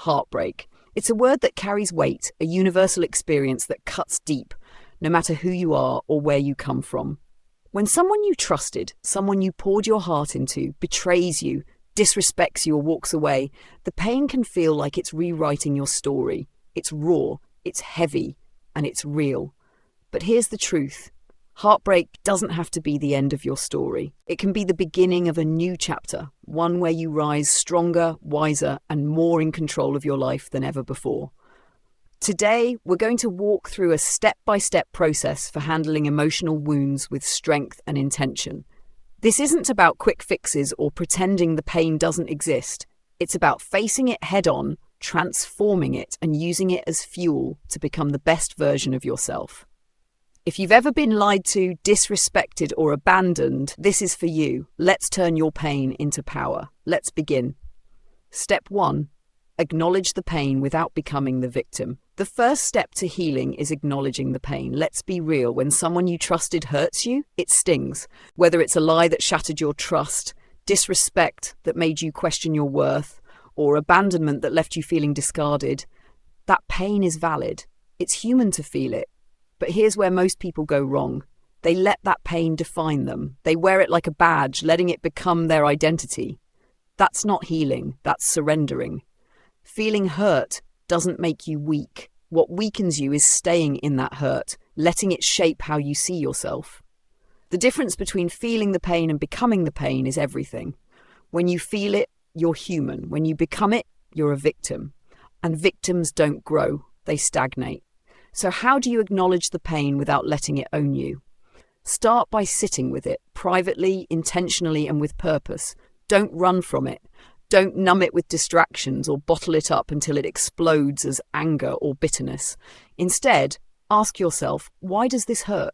heartbreak. It's a word that carries weight, a universal experience that cuts deep, no matter who you are or where you come from. When someone you trusted, someone you poured your heart into, betrays you, disrespects you or walks away, the pain can feel like it's rewriting your story. It's raw, it's heavy, and it's real. But here's the truth. Heartbreak doesn't have to be the end of your story. It can be the beginning of a new chapter, one where you rise stronger, wiser, and more in control of your life than ever before. Today, we're going to walk through a step-by-step process for handling emotional wounds with strength and intention. This isn't about quick fixes or pretending the pain doesn't exist. It's about facing it head-on, transforming it, and using it as fuel to become the best version of yourself. If you've ever been lied to, disrespected, or abandoned, this is for you. Let's turn your pain into power. Let's begin. Step 1. Acknowledge the pain without becoming the victim. The first step to healing is acknowledging the pain. Let's be real. When someone you trusted hurts you, it stings. Whether it's a lie that shattered your trust, disrespect that made you question your worth, or abandonment that left you feeling discarded, that pain is valid. It's human to feel it. But here's where most people go wrong. They let that pain define them. They wear it like a badge, letting it become their identity. That's not healing, that's surrendering. Feeling hurt doesn't make you weak. What weakens you is staying in that hurt, letting it shape how you see yourself. The difference between feeling the pain and becoming the pain is everything. When you feel it, you're human. When you become it, you're a victim. And victims don't grow, they stagnate. So how do you acknowledge the pain without letting it own you? Start by sitting with it, privately, intentionally, and with purpose. Don't run from it. Don't numb it with distractions or bottle it up until it explodes as anger or bitterness. Instead, ask yourself, why does this hurt?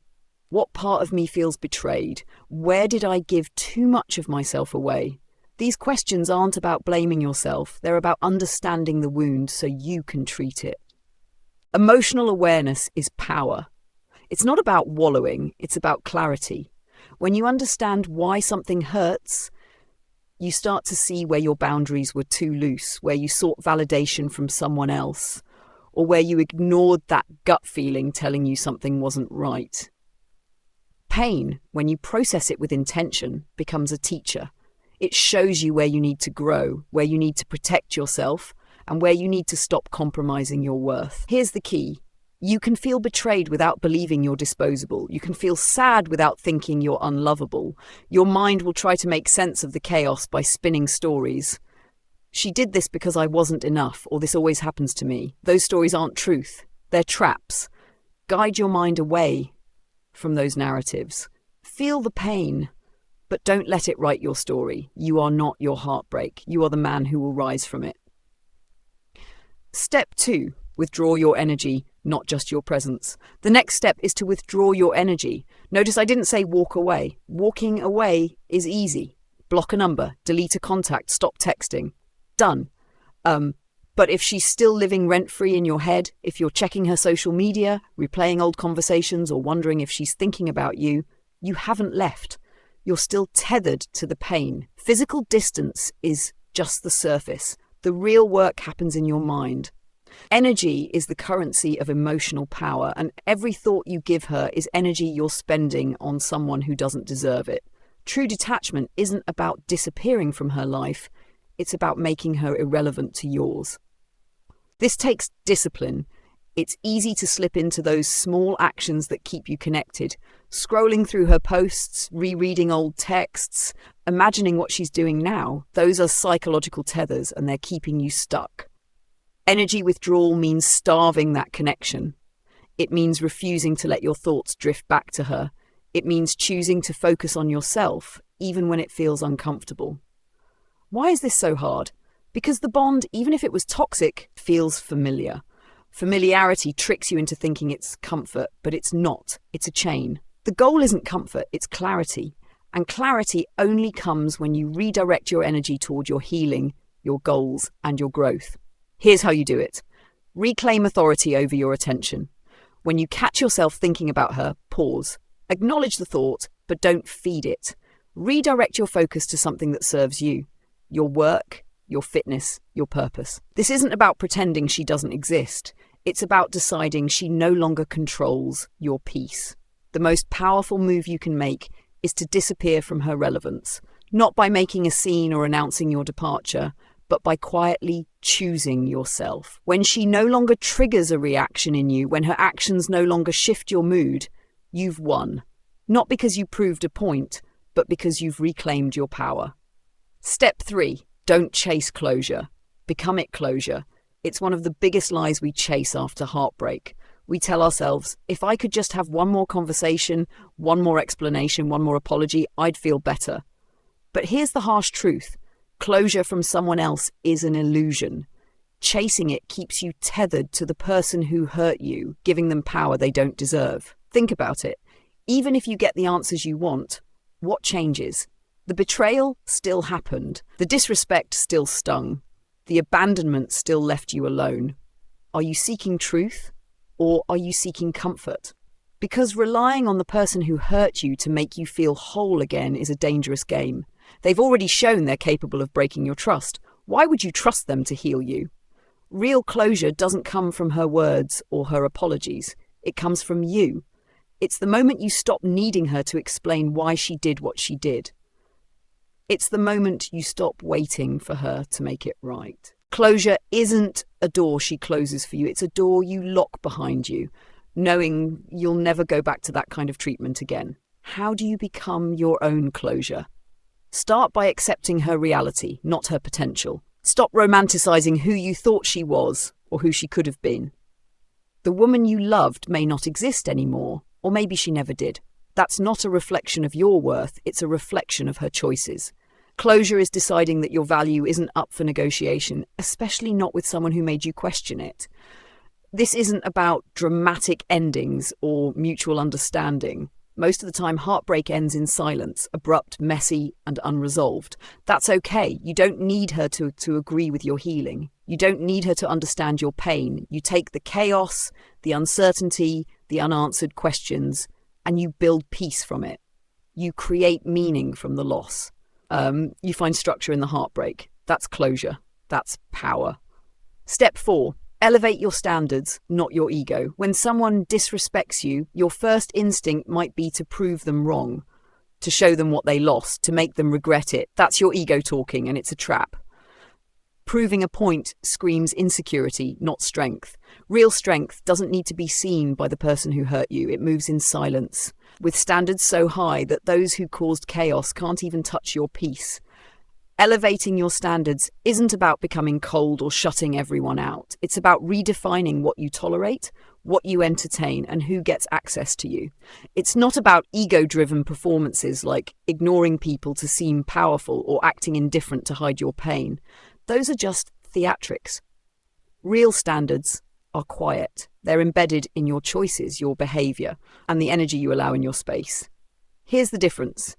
What part of me feels betrayed? Where did I give too much of myself away? These questions aren't about blaming yourself. They're about understanding the wound so you can treat it. Emotional awareness is power. It's not about wallowing, it's about clarity. When you understand why something hurts, you start to see where your boundaries were too loose, where you sought validation from someone else, or where you ignored that gut feeling telling you something wasn't right. Pain, when you process it with intention, becomes a teacher. It shows you where you need to grow, where you need to protect yourself, and where you need to stop compromising your worth. Here's the key. You can feel betrayed without believing you're disposable. You can feel sad without thinking you're unlovable. Your mind will try to make sense of the chaos by spinning stories. She did this because I wasn't enough, or this always happens to me. Those stories aren't truth. They're traps. Guide your mind away from those narratives. Feel the pain, but don't let it write your story. You are not your heartbreak. You are the man who will rise from it. Step 2, withdraw your energy, not just your presence. The next step is to withdraw your energy. Notice I didn't say walk away. Walking away is easy. Block a number, delete a contact, stop texting. Done. But if she's still living rent-free in your head, if you're checking her social media, replaying old conversations, or wondering if she's thinking about you, you haven't left. You're still tethered to the pain. Physical distance is just the surface. The real work happens in your mind. Energy is the currency of emotional power, and every thought you give her is energy you're spending on someone who doesn't deserve it. True detachment isn't about disappearing from her life, it's about making her irrelevant to yours. This takes discipline. It's easy to slip into those small actions that keep you connected. Scrolling through her posts, rereading old texts, imagining what she's doing now. Those are psychological tethers and they're keeping you stuck. Energy withdrawal means starving that connection. It means refusing to let your thoughts drift back to her. It means choosing to focus on yourself, even when it feels uncomfortable. Why is this so hard? Because the bond, even if it was toxic, feels familiar. Familiarity tricks you into thinking it's comfort, but it's not. It's a chain. The goal isn't comfort, it's clarity. And clarity only comes when you redirect your energy toward your healing, your goals, and your growth. Here's how you do it. Reclaim authority over your attention. When you catch yourself thinking about her, pause. Acknowledge the thought, but don't feed it. Redirect your focus to something that serves you. Your work, your fitness, your purpose. This isn't about pretending she doesn't exist. It's about deciding she no longer controls your peace. The most powerful move you can make is to disappear from her relevance, not by making a scene or announcing your departure, but by quietly choosing yourself. When she no longer triggers a reaction in you, when her actions no longer shift your mood, you've won. Not because you proved a point, but because you've reclaimed your power. Step 3, don't chase closure. Become it closure. It's one of the biggest lies we chase after heartbreak. We tell ourselves, if I could just have one more conversation, one more explanation, one more apology, I'd feel better. But here's the harsh truth. Closure from someone else is an illusion. Chasing it keeps you tethered to the person who hurt you, giving them power they don't deserve. Think about it. Even if you get the answers you want, what changes? The betrayal still happened. The disrespect still stung. The abandonment still left you alone. Are you seeking truth, or are you seeking comfort? Because relying on the person who hurt you to make you feel whole again is a dangerous game. They've already shown they're capable of breaking your trust. Why would you trust them to heal you? Real closure doesn't come from her words or her apologies. It comes from you. It's the moment you stop needing her to explain why she did what she did. It's the moment you stop waiting for her to make it right. Closure isn't a door she closes for you. It's a door you lock behind you, knowing you'll never go back to that kind of treatment again. How do you become your own closure? Start by accepting her reality, not her potential. Stop romanticizing who you thought she was or who she could have been. The woman you loved may not exist anymore, or maybe she never did. That's not a reflection of your worth, it's a reflection of her choices. Closure is deciding that your value isn't up for negotiation, especially not with someone who made you question it. This isn't about dramatic endings or mutual understanding. Most of the time, heartbreak ends in silence, abrupt, messy, and unresolved. That's okay. You don't need her to agree with your healing. You don't need her to understand your pain. You take the chaos, the uncertainty, the unanswered questions, and you build peace from it. You create meaning from the loss. You find structure in the heartbreak. That's closure. That's power. Step 4. Elevate your standards, not your ego. When someone disrespects you, your first instinct might be to prove them wrong, to show them what they lost, to make them regret it. That's your ego talking, and it's a trap. Proving a point screams insecurity, not strength. Real strength doesn't need to be seen by the person who hurt you. It moves in silence, with standards so high that those who caused chaos can't even touch your peace. Elevating your standards isn't about becoming cold or shutting everyone out. It's about redefining what you tolerate, what you entertain, and who gets access to you. It's not about ego-driven performances like ignoring people to seem powerful or acting indifferent to hide your pain. Those are just theatrics. Real standards are quiet. They're embedded in your choices, your behavior, and the energy you allow in your space. Here's the difference.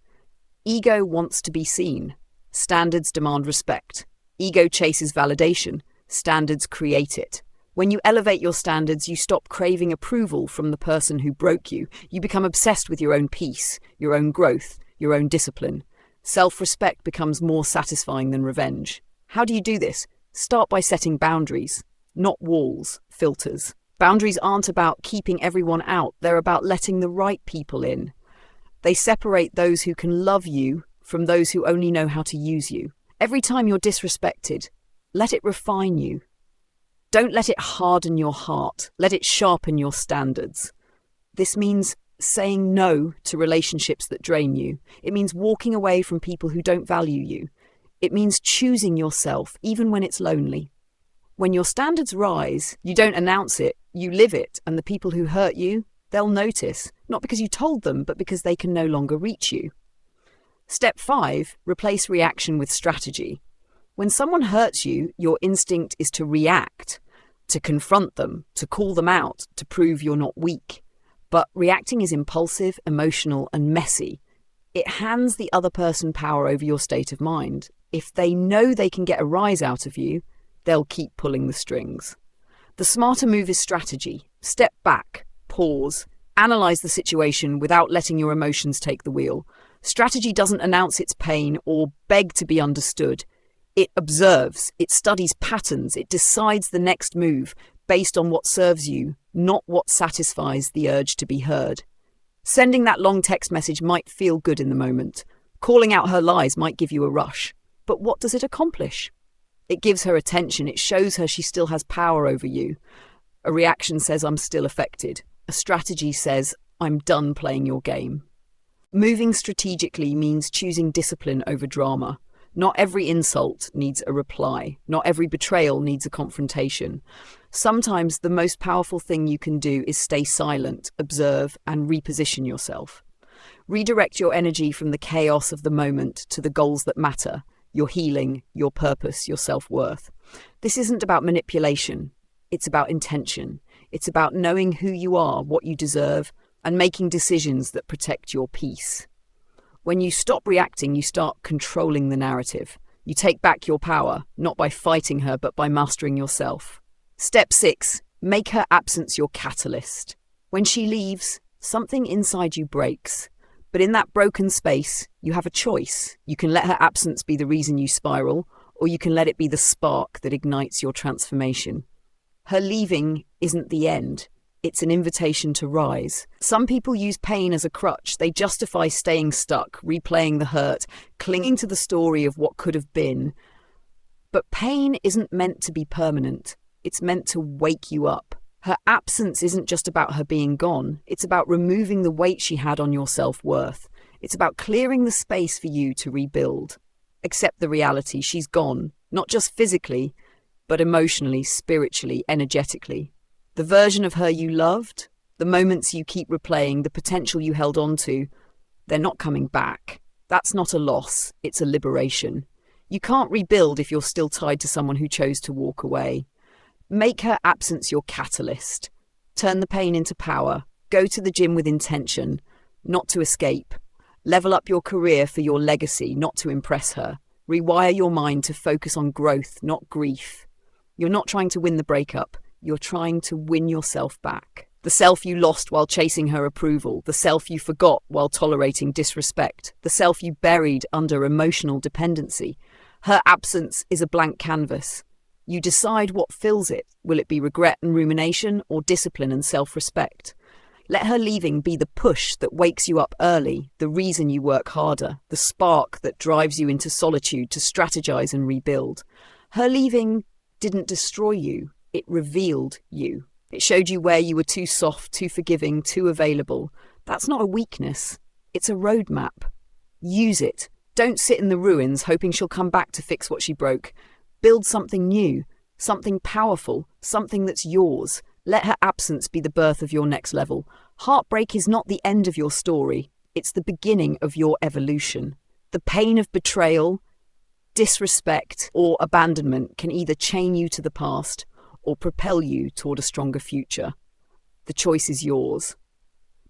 Ego wants to be seen. Standards demand respect. Ego chases validation. Standards create it. When you elevate your standards, you stop craving approval from the person who broke you. You become obsessed with your own peace, your own growth, your own discipline. Self-respect becomes more satisfying than revenge. How do you do this? Start by setting boundaries, not walls, filters. Boundaries aren't about keeping everyone out. They're about letting the right people in. They separate those who can love you from those who only know how to use you. Every time you're disrespected, let it refine you. Don't let it harden your heart. Let it sharpen your standards. This means saying no to relationships that drain you. It means walking away from people who don't value you. It means choosing yourself, even when it's lonely. When your standards rise, you don't announce it, you live it, and the people who hurt you, they'll notice, not because you told them, but because they can no longer reach you. Step 5, replace reaction with strategy. When someone hurts you, your instinct is to react, to confront them, to call them out, to prove you're not weak. But reacting is impulsive, emotional, and messy. It hands the other person power over your state of mind. If they know they can get a rise out of you, they'll keep pulling the strings. The smarter move is strategy. Step back, pause, analyze the situation without letting your emotions take the wheel. Strategy doesn't announce its pain or beg to be understood. It observes, it studies patterns, it decides the next move based on what serves you, not what satisfies the urge to be heard. Sending that long text message might feel good in the moment. Calling out her lies might give you a rush. But what does it accomplish? It gives her attention, it shows her she still has power over you. A reaction says, I'm still affected. A strategy says, I'm done playing your game. Moving strategically means choosing discipline over drama. Not every insult needs a reply. Not every betrayal needs a confrontation. Sometimes the most powerful thing you can do is stay silent, observe, and reposition yourself. Redirect your energy from the chaos of the moment to the goals that matter, your healing, your purpose, your self-worth. This isn't about manipulation. It's about intention. It's about knowing who you are, what you deserve, and making decisions that protect your peace. When you stop reacting, you start controlling the narrative. You take back your power, not by fighting her, but by mastering yourself. Step 6, make her absence your catalyst. When she leaves, something inside you breaks. But in that broken space, you have a choice. You can let her absence be the reason you spiral, or you can let it be the spark that ignites your transformation. Her leaving isn't the end. It's an invitation to rise. Some people use pain as a crutch. They justify staying stuck, replaying the hurt, clinging to the story of what could have been. But pain isn't meant to be permanent. It's meant to wake you up. Her absence isn't just about her being gone. It's about removing the weight she had on your self-worth. It's about clearing the space for you to rebuild. Accept the reality. She's gone. Not just physically, but emotionally, spiritually, energetically. The version of her you loved, the moments you keep replaying, the potential you held on to, they're not coming back. That's not a loss, it's a liberation. You can't rebuild if you're still tied to someone who chose to walk away. Make her absence your catalyst. Turn the pain into power. Go to the gym with intention, not to escape. Level up your career for your legacy, not to impress her. Rewire your mind to focus on growth, not grief. You're not trying to win the breakup. You're trying to win yourself back. The self you lost while chasing her approval, the self you forgot while tolerating disrespect, the self you buried under emotional dependency. Her absence is a blank canvas. You decide what fills it. Will it be regret and rumination, or discipline and self-respect? Let her leaving be the push that wakes you up early, the reason you work harder, the spark that drives you into solitude to strategize and rebuild. Her leaving didn't destroy you. It revealed you. It showed you where you were too soft, too forgiving, too available. That's not a weakness. It's a roadmap. Use it. Don't sit in the ruins hoping she'll come back to fix what she broke. Build something new, something powerful, something that's yours. Let her absence be the birth of your next level. Heartbreak is not the end of your story. It's the beginning of your evolution. The pain of betrayal, disrespect, or abandonment can either chain you to the past or propel you toward a stronger future. The choice is yours.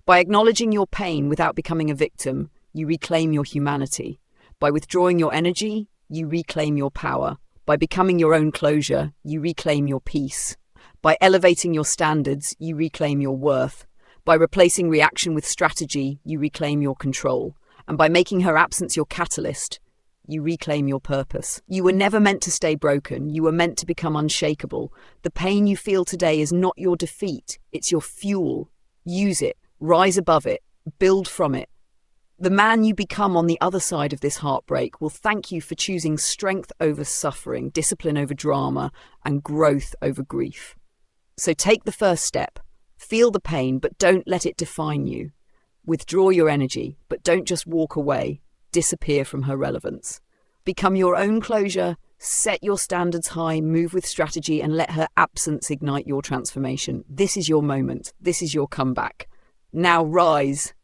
By acknowledging your pain without becoming a victim, you reclaim your humanity. By withdrawing your energy, you reclaim your power. By becoming your own closure, you reclaim your peace. By elevating your standards, you reclaim your worth. By replacing reaction with strategy, you reclaim your control. And by making her absence your catalyst, you reclaim your purpose. You were never meant to stay broken. You were meant to become unshakable. The pain you feel today is not your defeat. It's your fuel. Use it. Rise above it. Build from it. The man you become on the other side of this heartbreak will thank you for choosing strength over suffering, discipline over drama, and growth over grief. So take the first step. Feel the pain, but don't let it define you. Withdraw your energy, but don't just walk away. Disappear from her relevance. Become your own closure, set your standards high, move with strategy, and let her absence ignite your transformation. This is your moment. This is your comeback. Now rise.